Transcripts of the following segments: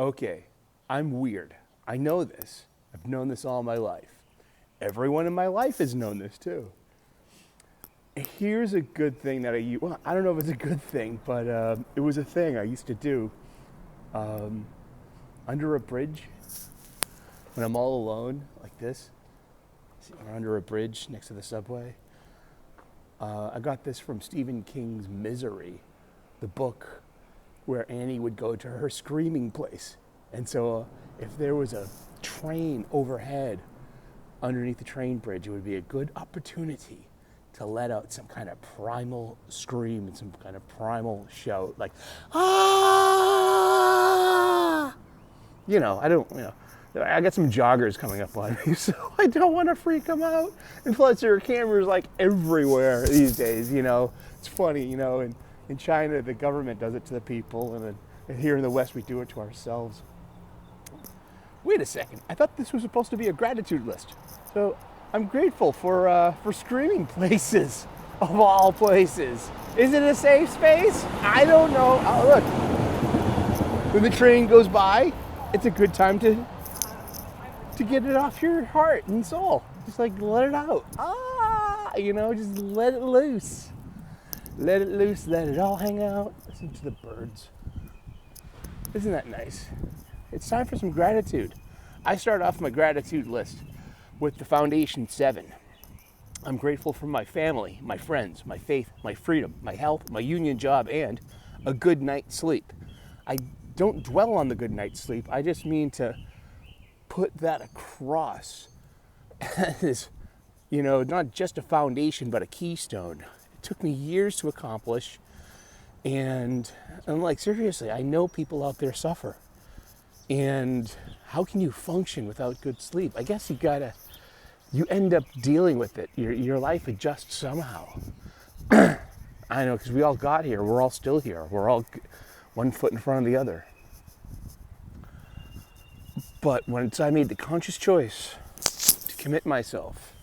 Okay, I'm weird. I know this. I've known this all my life. Everyone in my life has known this too. Here's a good thing that I don't know if it's a good thing, but it was a thing I used to do under a bridge when I'm all alone like this, or under a bridge next to the subway. I got this from Stephen King's Misery, the book where Annie would go to her screaming place. And so if there was a train overhead underneath the train bridge, it would be a good opportunity to let out some kind of primal scream and some kind of primal shout, like, ah! I got some joggers coming up on me, so I don't want to freak them out. And plus, there are cameras like everywhere these days, It's funny, in China, the government does it to the people, and here in the West, we do it to ourselves. Wait a second, I thought this was supposed to be a gratitude list. So I'm grateful for screaming places, of all places. Is it a safe space? I don't know. Oh, look, when the train goes by, it's a good time to get it off your heart and soul. Just like let it out. Just let it loose. Let it loose, let it all hang out. Listen to the birds. Isn't that nice? It's time for some gratitude. I start off my gratitude list with the Foundation 7. I'm grateful for my family, my friends, my faith, my freedom, my health, my union job, and a good night's sleep. I don't dwell on the good night's sleep. I just mean to put that across as, not just a foundation, but a keystone. It took me years to accomplish. And I'm like, seriously, I know people out there suffer. And how can you function without good sleep? I guess you end up dealing with it. Your life adjusts somehow. I know, because we all got here. We're all still here. We're all one foot in front of the other. But once I made the conscious choice to commit myself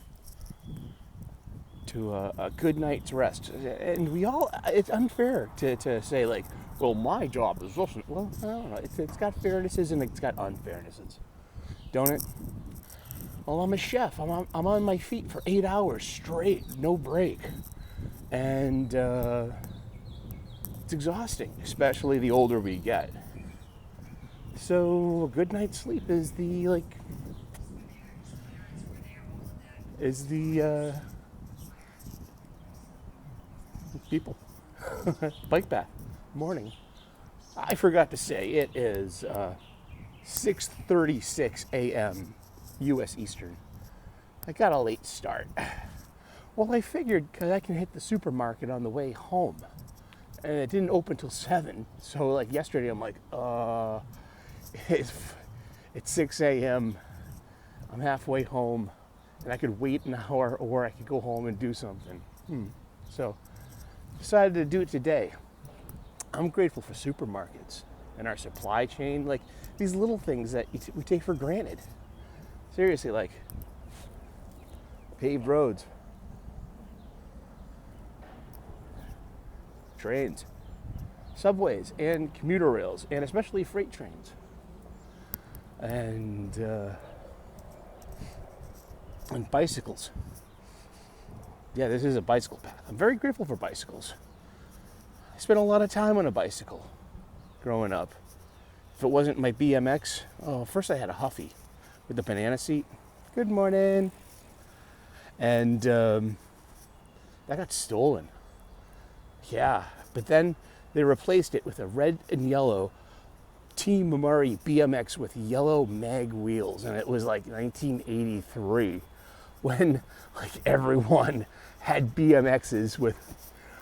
to a good night's rest, and it's unfair to say like, well, my job is this. Well, I don't know. It's got fairnesses and it's got unfairnesses, don't it? Well, I'm a chef. I'm on my feet for 8 hours straight, no break, and it's exhausting, especially the older we get. So a good night's sleep is the people bike bath morning. I forgot to say it is 6:36 a.m. U.S. Eastern. I got a late start. Well, I figured because I can hit the supermarket on the way home, and it didn't open till 7. So like yesterday, I'm like, it's 6 a.m. I'm halfway home, and I could wait an hour, or I could go home and do something. So decided to do it today. I'm grateful for supermarkets and our supply chain, like these little things that we take for granted. Seriously, like paved roads, trains, subways, and commuter rails, and especially freight trains. And bicycles. Yeah, this is a bicycle path. I'm very grateful for bicycles. I spent a lot of time on a bicycle growing up. If it wasn't my BMX, first I had a Huffy with the banana seat. Good morning. And that got stolen. Yeah, but then they replaced it with a red and yellow Team Murray BMX with yellow mag wheels, and it was like 1983 when like everyone had BMXs with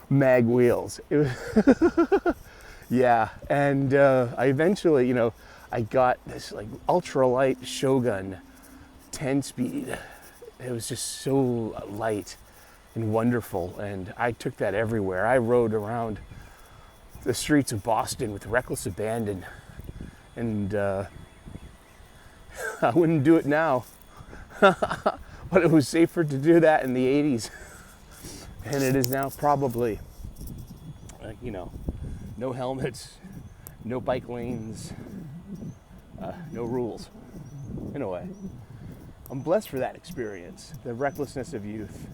mag wheels. It was yeah, and I eventually, I got this like ultralight Shogun 10-speed. It was just so light and wonderful, and I took that everywhere. I rode around the streets of Boston with reckless abandon, and I wouldn't do it now. But it was safer to do that in the 80s, and it is now probably, no helmets, no bike lanes, no rules, in a way. I'm blessed for that experience, the recklessness of youth.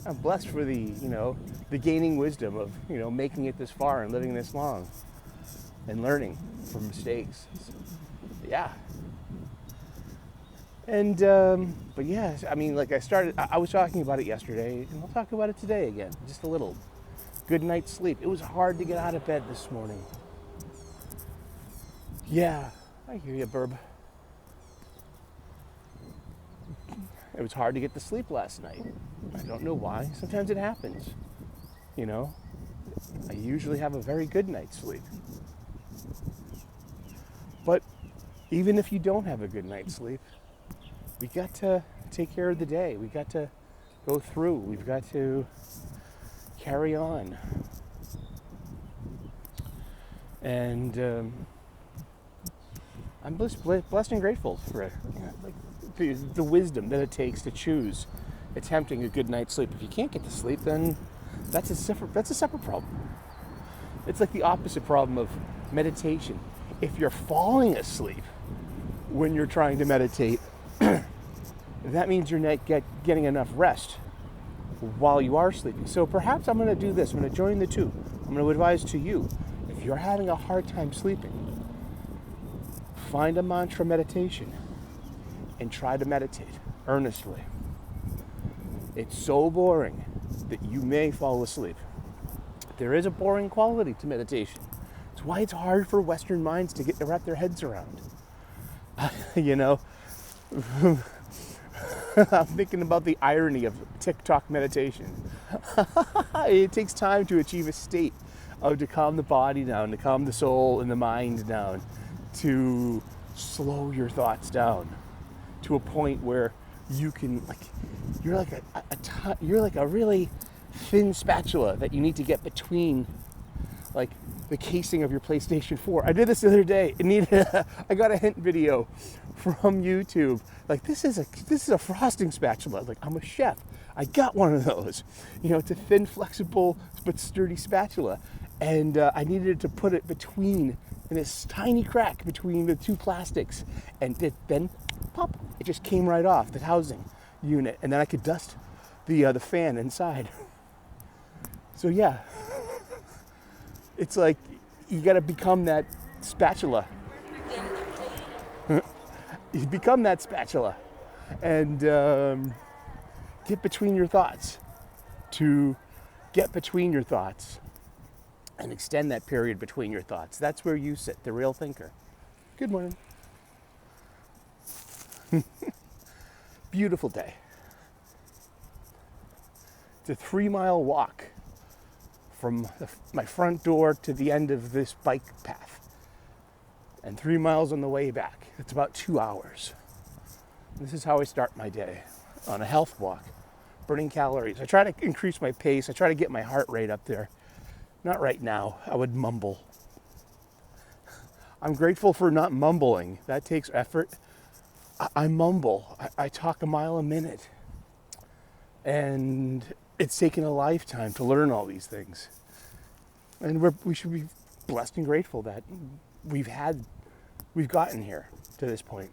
I'm blessed for the gaining wisdom of, making it this far and living this long and learning from mistakes. Yeah. And, but yeah, I mean, like I was talking about it yesterday, and I'll talk about it today again, just a little. Good night's sleep. It was hard to get out of bed this morning. Yeah, I hear you, Burb. It was hard to get to sleep last night. I don't know why. Sometimes it happens. I usually have a very good night's sleep. But even if you don't have a good night's sleep, we got to take care of the day. We got to go through. We've got to carry on. And I'm blessed and grateful for the wisdom that it takes to choose attempting a good night's sleep. If you can't get to sleep, then that's a separate problem. It's like the opposite problem of meditation. If you're falling asleep when you're trying to meditate, that means you're not getting enough rest while you are sleeping. So perhaps I'm going to do this. I'm going to join the two. I'm going to advise to you, if you're having a hard time sleeping, find a mantra meditation and try to meditate earnestly. It's so boring that you may fall asleep. There is a boring quality to meditation. It's why it's hard for Western minds to wrap their heads around. I'm thinking about the irony of TikTok meditation. It takes time to achieve a state to calm the body down, to calm the soul and the mind down, to slow your thoughts down to a point where you can, you're like a really thin spatula that you need to get between, the casing of your PlayStation 4. I did this the other day. I got a hint video from YouTube. This is a frosting spatula. I'm a chef. I got one of those. It's a thin, flexible but sturdy spatula, and I needed to put it between in this tiny crack between the two plastics, and then pop, it just came right off the housing unit, and then I could dust the fan inside. So yeah. It's like you got to become that spatula. You become that spatula and get between your thoughts. To get between your thoughts and extend that period between your thoughts. That's where you sit, the real thinker. Good morning. Beautiful day. It's a 3-mile walk from my front door to the end of this bike path, and 3 miles on the way back. It's about 2 hours. This is how I start my day, on a health walk, burning calories. I try to increase my pace. I try to get my heart rate up there. Not right now. I would mumble. I'm grateful for not mumbling. That takes effort. I mumble. I talk a mile a minute. And it's taken a lifetime to learn all these things. And we should be blessed and grateful that we've gotten here to this point.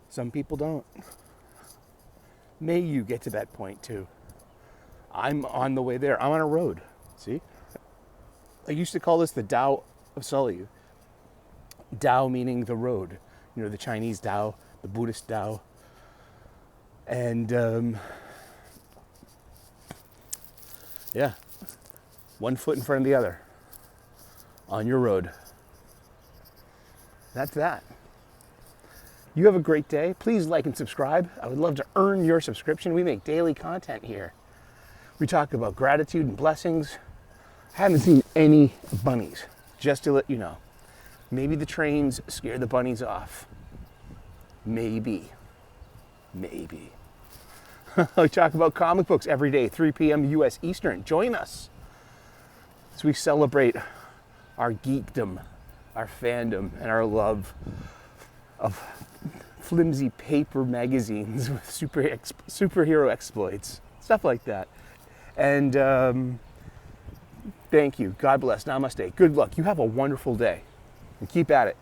Some people don't. May you get to that point too. I'm on the way there. I'm on a road. See? I used to call this the Tao of Sully. Tao meaning the road. The Chinese Tao, the Buddhist Tao. And yeah, one foot in front of the other on your road. That's that. You have a great day. Please like and subscribe. I would love to earn your subscription. We make daily content here. We talk about gratitude and blessings. I haven't seen any bunnies, just to let you know. Maybe the trains scare the bunnies off. Maybe. We talk about comic books every day, 3 p.m. U.S. Eastern. Join us as we celebrate our geekdom, our fandom, and our love of flimsy paper magazines with superhero exploits, stuff like that. And Thank you. God bless. Namaste. Good luck. You have a wonderful day. And keep at it.